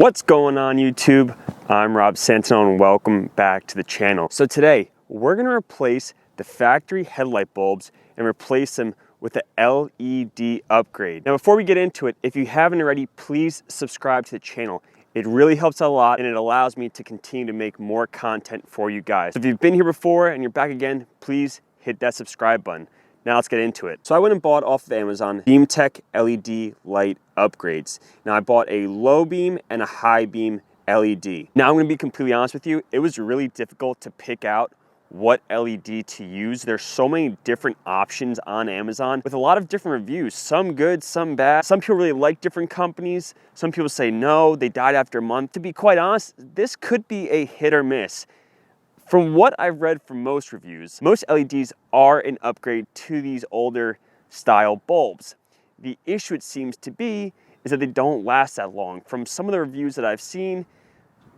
What's going on YouTube? I'm Rob Santino and welcome back to the channel. So today we're going to replace the factory headlight bulbs and replace them with the LED upgrade. Now before we get into it, if you haven't already, please subscribe to the channel. It really helps out a lot and it allows me to continue to make more content for you guys. So if you've been here before and you're back again, please hit that subscribe button. Now let's get into it. So I went and bought off of Amazon BeamTech LED light upgrades. Now I bought a low beam and a high beam LED. Now I'm gonna be completely honest with you, it was really difficult to pick out what LED to use. There's so many different options on Amazon with a lot of different reviews, some good, some bad. Some people really like different companies. Some people say no, they died after a month. To be quite honest, this could be a hit or miss. From what I've read from most reviews, most LEDs are an upgrade to these older style bulbs. The issue it seems to be is that they don't last that long. From some of the reviews that I've seen,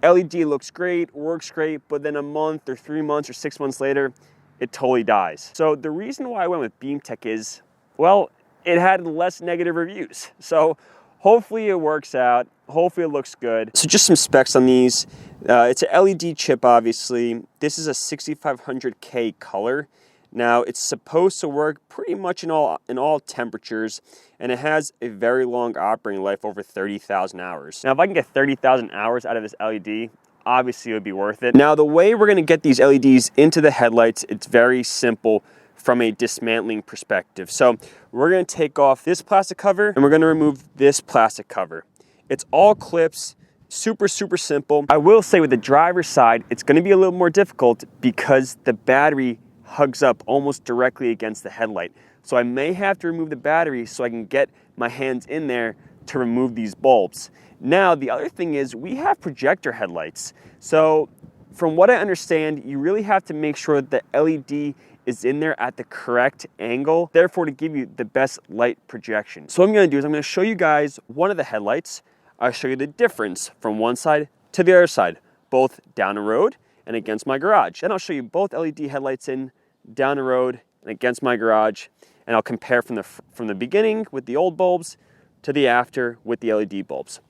LED looks great, works great, but then a month or 3 months or 6 months later, it totally dies. So the reason why I went with BeamTech is, well, it had less negative reviews. So hopefully it works out. Hopefully it looks good. So just some specs on these. It's a LED chip, obviously. This is a 6500K color. Now it's supposed to work pretty much in all temperatures, and it has a very long operating life, over 30,000 hours. Now if I can get 30,000 hours out of this LED, obviously it would be worth it. Now the way we're gonna get these LEDs into the headlights, it's very simple from a dismantling perspective. So we're gonna take off this plastic cover and we're gonna remove this plastic cover. It's all clips, super simple. I will say with the driver's side, it's gonna be a little more difficult because the battery hugs up almost directly against the headlight. So I may have to remove the battery so I can get my hands in there to remove these bulbs. Now, the other thing is we have projector headlights. So from what I understand, you really have to make sure that the LED is in there at the correct angle, therefore to give you the best light projection. So what I'm gonna do is I'm gonna show you guys one of the headlights. I'll show you the difference from one side to the other side, both down the road and against my garage. Then I'll show you both LED headlights in down the road and against my garage, and I'll compare from the beginning with the old bulbs to the after with the LED bulbs.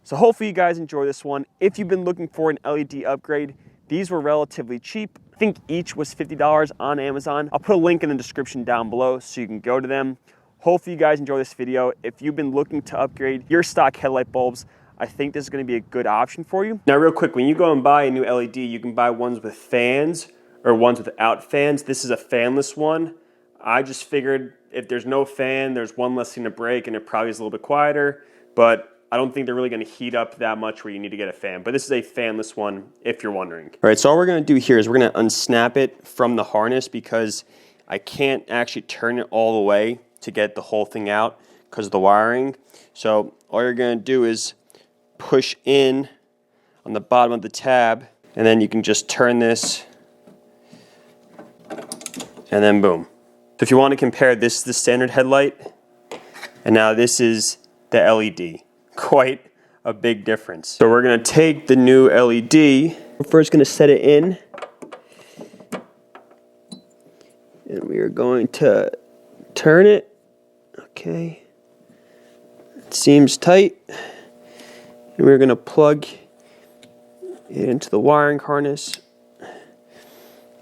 So hopefully you guys enjoy this one. If you've been looking for an LED upgrade, these were relatively cheap. I think each was $50 on Amazon. I'll put a link in the description down below so you can go to them. Hopefully you guys enjoy this video. If you've been looking to upgrade your stock headlight bulbs, I think this is gonna be a good option for you. Now real quick, when you go and buy a new LED, you can buy ones with fans or ones without fans. This is a fanless one. I just figured if there's no fan, there's one less thing to break and it probably is a little bit quieter, but I don't think they're really gonna heat up that much where you need to get a fan. But this is a fanless one, if you're wondering. All right, so all we're gonna do here is we're gonna unsnap it from the harness because I can't actually turn it all the way to get the whole thing out because of the wiring. So all you're gonna do is push in on the bottom of the tab, and then you can just turn this, and then boom. So if you want to compare, this is the standard headlight, and now this is the LED. Quite a big difference. So we're gonna take the new LED, we're first gonna set it in, and we are going to turn it. Okay, it seems tight. And we're gonna plug it into the wiring harness.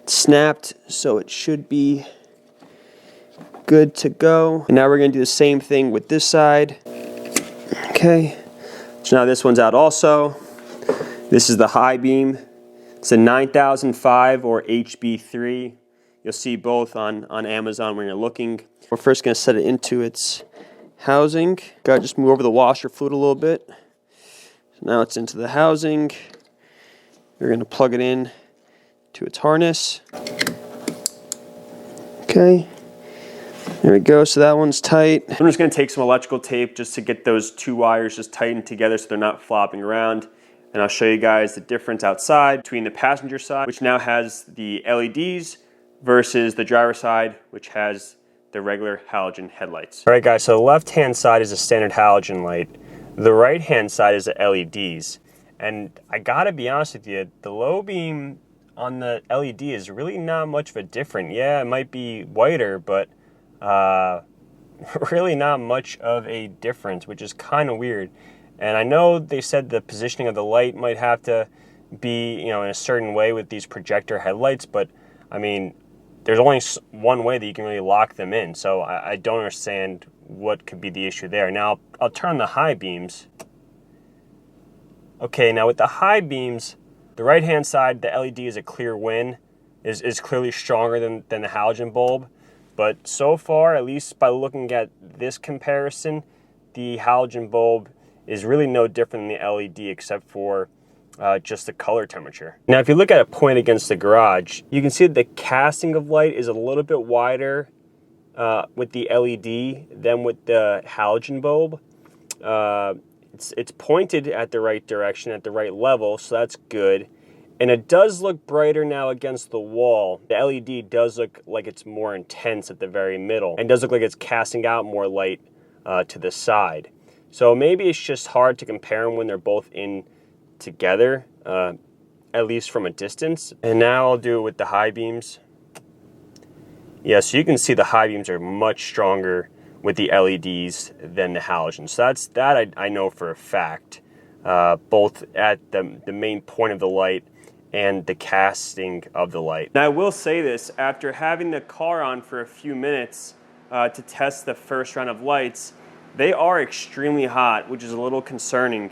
It's snapped, so it should be good to go. And now we're gonna do the same thing with this side. Okay, so now this one's out also. This is the high beam. It's a 9005 or HB3. You'll see both on Amazon when you're looking. We're first gonna set it into its housing. Gotta just move over the washer fluid a little bit. So now it's into the housing. We're gonna plug it in to its harness. Okay, there we go, so that one's tight. I'm just gonna take some electrical tape just to get those two wires just tightened together so they're not flopping around. And I'll show you guys the difference outside between the passenger side, which now has the LEDs, versus the driver side, which has the regular halogen headlights. All right guys, so the left-hand side is a standard halogen light. The right-hand side is the LEDs. And I gotta be honest with you, the low beam on the LED is really not much of a difference. Yeah, it might be whiter, but really not much of a difference, which is kind of weird. And I know they said the positioning of the light might have to be, in a certain way with these projector headlights, but I mean, there's only one way that you can really lock them in. So I don't understand what could be the issue there. Now, I'll turn on the high beams. Okay, now with the high beams, the right-hand side, the LED is a clear win, is clearly stronger than the halogen bulb. But so far, at least by looking at this comparison, the halogen bulb is really no different than the LED except for just the color temperature. Now, if you look at a point against the garage, you can see that the casting of light is a little bit wider with the LED than with the halogen bulb. It's pointed at the right direction, at the right level, so that's good. And it does look brighter now against the wall. The LED does look like it's more intense at the very middle, and does look like it's casting out more light to the side. So maybe it's just hard to compare them when they're both in together, at least from a distance. And now I'll do it with the high beams. Yeah, so you can see the high beams are much stronger with the LEDs than the halogen. So that I know for a fact, both at the main point of the light and the casting of the light. Now I will say this, after having the car on for a few minutes to test the first round of lights, they are extremely hot, which is a little concerning.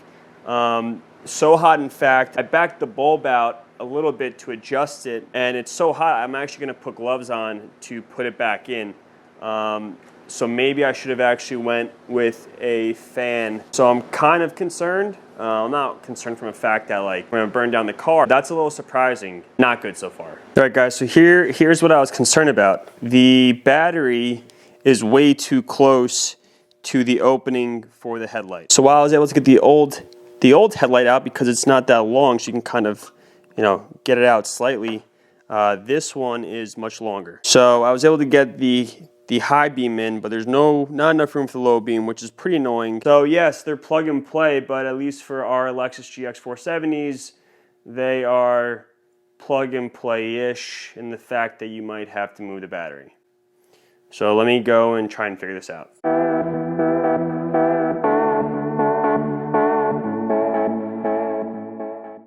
So hot, in fact, I backed the bulb out a little bit to adjust it, and it's so hot I'm actually going to put gloves on to put it back in. So maybe I should have actually went with a fan. So I'm kind of concerned. I'm not concerned from the fact that like we're gonna burn down the car. That's a little surprising. Not good so far. All right, guys, so here's what I was concerned about. The battery is way too close to the opening for the headlight. So while I was able to get the old headlight out because it's not that long, so you can kind of, get it out slightly, this one is much longer. So I was able to get the high beam in, but there's not enough room for the low beam, which is pretty annoying. So yes, they're plug and play, but at least for our Lexus GX 470s, they are plug and play-ish in the fact that you might have to move the battery. So let me go and try and figure this out.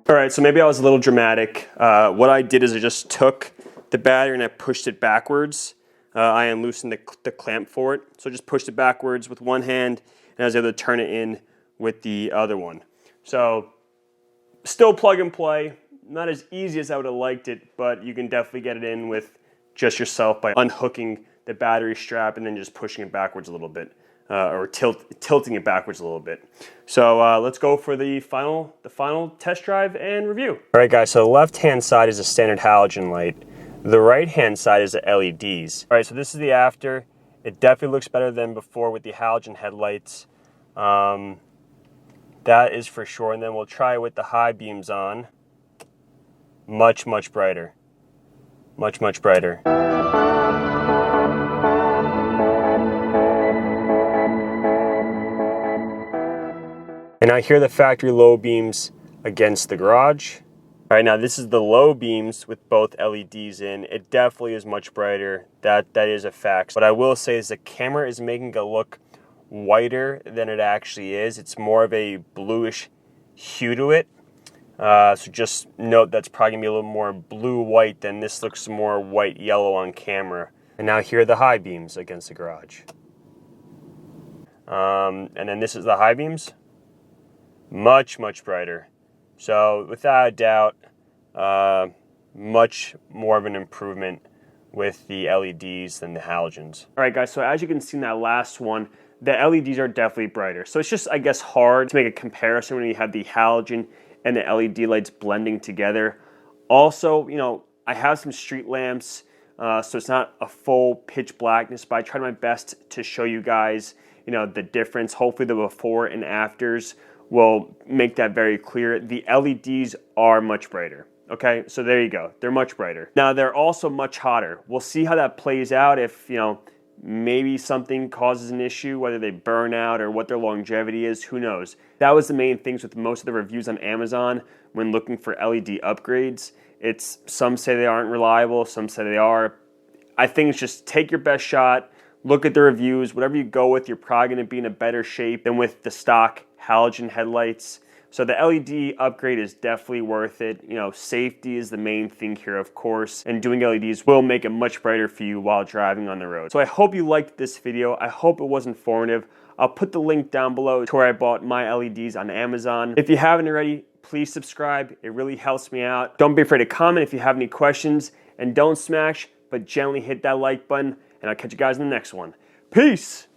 All right, so maybe I was a little dramatic. What I did is I just took the battery and I pushed it backwards. I unloosened the clamp for it. So I just pushed it backwards with one hand, and I was able to turn it in with the other one. So still plug and play. Not as easy as I would have liked it, but you can definitely get it in with just yourself by unhooking the battery strap and then just pushing it backwards a little bit, or tilting it backwards a little bit. So let's go for the final test drive and review. All right, guys, so the left-hand side is a standard halogen light. The right-hand side is the LEDs. All right, so this is the after. It definitely looks better than before with the halogen headlights. That is for sure. And then we'll try with the high beams on. Much, much brighter. Much, much brighter. And now here are the factory low beams against the garage. All right, now this is the low beams with both LEDs in. It definitely is much brighter. That is a fact. What I will say is the camera is making it look whiter than it actually is. It's more of a bluish hue to it. So just note that's probably gonna be a little more blue-white than this looks more white-yellow on camera. And now here are the high beams against the garage. And then this is the high beams. Much, much brighter. So without a doubt, much more of an improvement with the LEDs than the halogens. All right, guys, so as you can see in that last one, the LEDs are definitely brighter. So it's just, I guess, hard to make a comparison when you have the halogen and the LED lights blending together. Also, I have some street lamps, so it's not a full pitch blackness, but I tried my best to show you guys, the difference. Hopefully the before and afters will make that very clear. The LEDs are much brighter. Okay, so there you go. They're much brighter. Now they're also much hotter. We'll see how that plays out if, maybe something causes an issue, whether they burn out or what their longevity is, who knows. That was the main things with most of the reviews on Amazon when looking for LED upgrades. It's some say they aren't reliable, some say they are. I think it's just take your best shot, look at the reviews, whatever you go with, you're probably gonna be in a better shape than with the stock halogen headlights. So the LED upgrade is definitely worth it. You know, safety is the main thing here, of course, and doing LEDs will make it much brighter for you while driving on the road. So I hope you liked this video. I hope it was informative. I'll put the link down below to where I bought my LEDs on Amazon. If you haven't already, please subscribe. It really helps me out. Don't be afraid to comment if you have any questions, and don't smash, but gently hit that like button, and I'll catch you guys in the next one. Peace!